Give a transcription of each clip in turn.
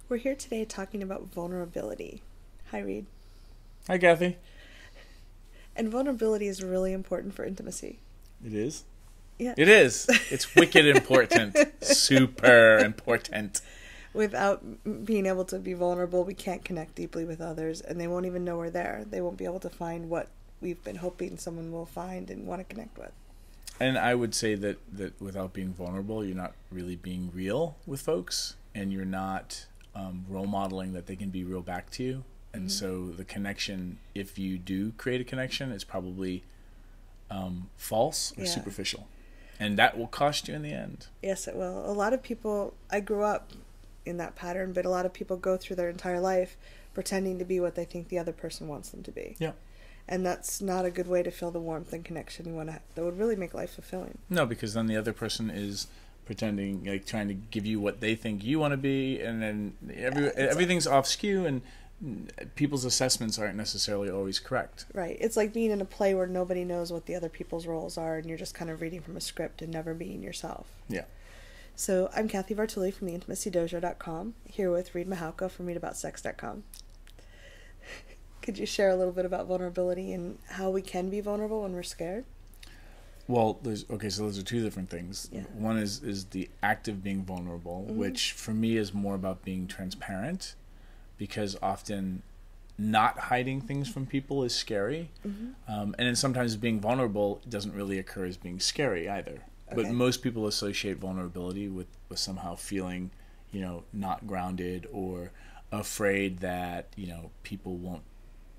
We're here today talking about vulnerability. Hi, Reid. Hi, Cathy. And vulnerability is really important for intimacy. It is? Yeah. It is. It's wicked important. Super important. Without being able to be vulnerable, we can't connect deeply with others, and they won't even know we're there. They won't be able to find what we've been hoping someone will find and want to connect with. And I would say that without being vulnerable, you're not really being real with folks, and you're not role modeling that they can be real back to you. And so the connection, if you do create a connection, is probably false or superficial. And that will cost you in the end. Yes, it will. A lot of people, I grew up in that pattern, but a lot of people go through their entire life pretending to be what they think the other person wants them to be. Yeah. And that's not a good way to feel the warmth and connection you want to. That would really make life fulfilling. No, because then the other person is pretending, like trying to give you what they think you want to be, and then everything's off skew, and people's assessments aren't necessarily always correct. Right. It's like being in a play where nobody knows what the other people's roles are, and you're just kind of reading from a script and never being yourself. Yeah. So I'm Cathy Vartuli from theintimacydojo.com, here with Reid Mahauka from readaboutsex.com. Could you share a little bit about vulnerability and how we can be vulnerable when we're scared? Well, so those are two different things. Yeah. One is the act of being vulnerable, which for me is more about being transparent, because often not hiding things from people is scary. And then sometimes being vulnerable doesn't really occur as being scary either. Okay. But most people associate vulnerability with somehow feeling, not grounded or afraid that, people won't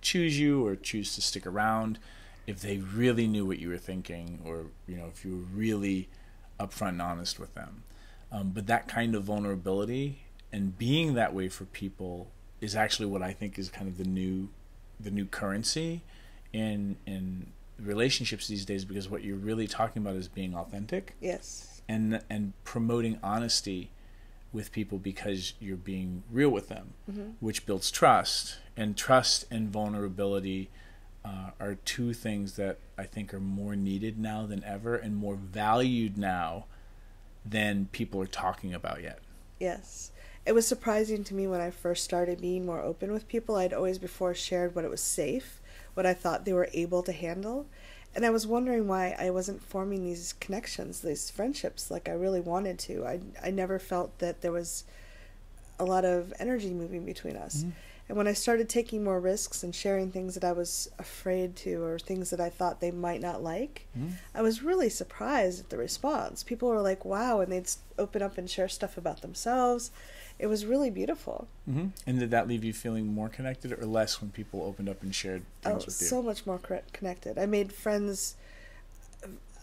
choose you or choose to stick around if they really knew what you were thinking, or if you were really upfront and honest with them. But that kind of vulnerability and being that way for people is actually what I think is kind of the new currency in relationships these days, because what you're really talking about is being authentic. Yes. And promoting honesty with people because you're being real with them, which builds trust. And trust and vulnerability are two things that I think are more needed now than ever, and more valued now than people are talking about yet. Yes. It was surprising to me when I first started being more open with people. I'd always before shared what it was safe, what I thought they were able to handle. And I was wondering why I wasn't forming these connections, these friendships like I really wanted to. I never felt that there was a lot of energy moving between us. And when I started taking more risks and sharing things that I was afraid to, or things that I thought they might not like, I was really surprised at the response. People were like, wow, and they'd open up and share stuff about themselves. It was really beautiful. And did that leave you feeling more connected or less when people opened up and shared things with you? So much more connected. I made friends.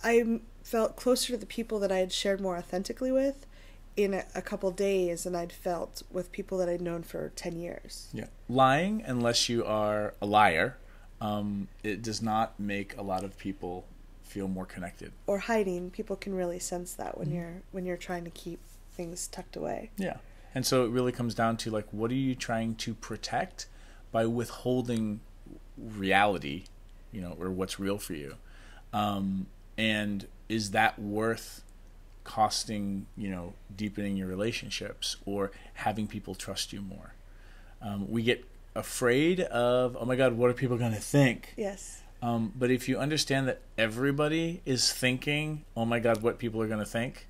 I felt closer to the people that I had shared more authentically with in a couple days than I'd felt with people that I'd known for 10 years. Yeah. Lying, unless you are a liar, it does not make a lot of people feel more connected. Or hiding. People can really sense that when you're trying to keep things tucked away. Yeah. And so it really comes down to, like, what are you trying to protect by withholding reality, or what's real for you? And is that worth costing, deepening your relationships or having people trust you more? We get afraid of, oh my God, what are people going to think? Yes. But if you understand that everybody is thinking, oh my God, what people are going to think,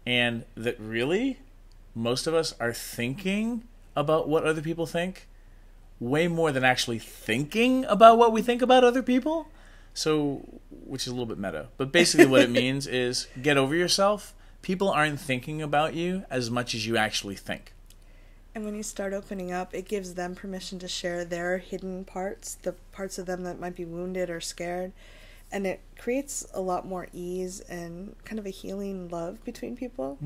and that really most of us are thinking about what other people think way more than actually thinking about what we think about other people. So, which is a little bit meta, but basically what it means is get over yourself. People aren't thinking about you as much as you actually think. And when you start opening up, it gives them permission to share their hidden parts, the parts of them that might be wounded or scared. And it creates a lot more ease and kind of a healing love between people.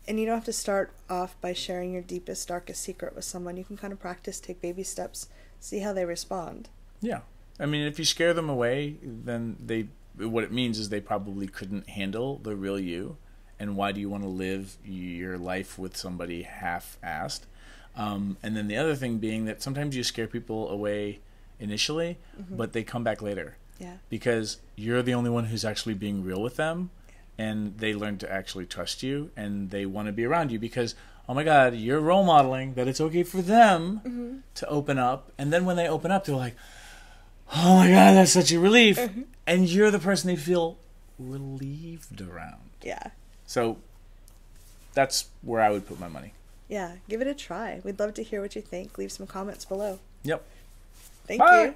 And you don't have to start off by sharing your deepest, darkest secret with someone. You can kind of practice, take baby steps, see how they respond. Yeah. I mean, if you scare them away, then what it means is they probably couldn't handle the real you. And why do you want to live your life with somebody half-assed? And then the other thing being that sometimes you scare people away initially, but they come back later. Yeah. Because you're the only one who's actually being real with them, and they learn to actually trust you, and they want to be around you because oh my God, you're role modeling that it's okay for them to open up. And then when they open up, they're like, oh my God, that's such a relief. And you're the person they feel relieved around. Yeah. So that's where I would put my money. Yeah, give it a try. We'd love to hear what you think. Leave some comments below. Yep. Thank Bye. you.